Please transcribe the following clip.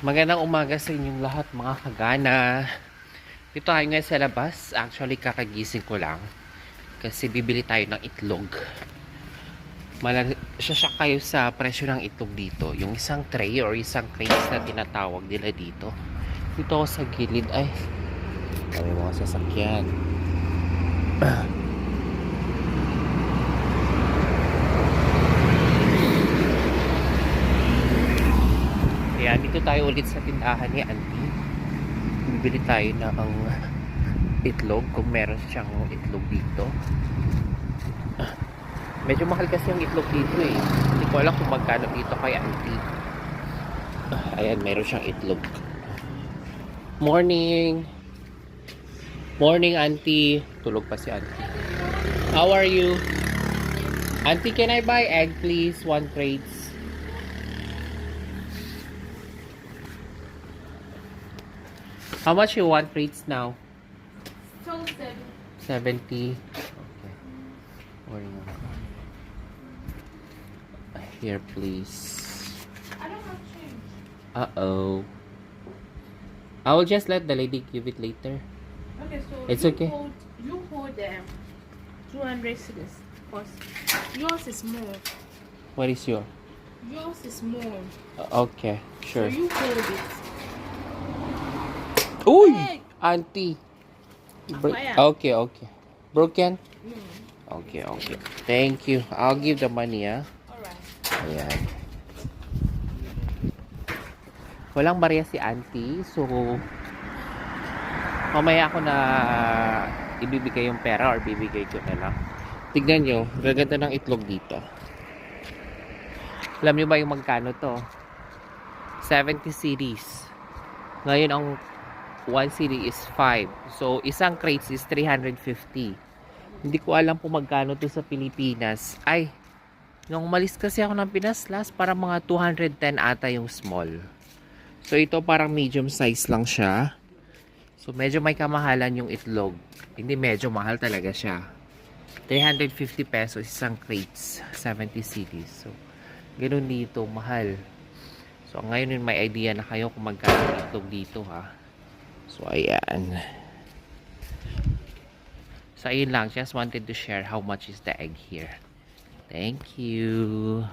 Magandang umaga sa inyong lahat mga kagana. Dito tayo ngayon sa labas. Actually kakagising ko lang. Kasi bibili tayo ng itlog. Malasya kayo sa presyo ng itlog dito. Yung isang tray or isang crates na tinatawag nila dito. Dito ako sa gilid. Ay, may mga sasakyan. Ayan, dito tayo ulit sa tindahan ni Auntie. Bibili tayo ng itlog kung meron siyang itlog dito. Medyo mahal kasi yung itlog dito eh. Hindi ko alam kung magkano dito kay Auntie. Ayan, meron siyang itlog. Morning! Morning, Auntie. Tulog pa si Auntie. How are you? Auntie, can I buy egg please? 1 crate. How much you want crates now? 70. Okay. Morning. Here, please. I don't have change. Uh-oh. I will just let the lady give it later. Okay, so It's okay. You hold them 200 cedis. Because yours is more. What is your? Yours is more. Okay, sure. So you hold it. Uy! Hey! Auntie. Ayan. Okay, okay. Broken? Mm. Okay, okay. Thank you. I'll give the money, ah. Alright. Ayan. Walang barya si Auntie. So, mamaya ako na ibibigay yung pera or bibigay ko na lang. Tignan nyo. Gaganda ng itlog dito. Alam nyo ba yung magkano to? 70 cedis. Ngayon, ang 1 CD is 5. So, isang crates is 350. Hindi ko alam kung magkano to sa Pilipinas. Ay, nung umalis kasi ako ng Pinas last, parang mga 210 ata yung small. So, ito parang medium size lang siya. So, medyo may kamahalan yung itlog. Hindi medyo mahal talaga siya. 350 pesos isang crates. 70 CDs. So, ganun dito, mahal. So, ngayon may idea na kayo kung magkano yung itlog dito, ha. So, ayan. So, ayun lang. Just wanted to share how much is the egg here. Thank you.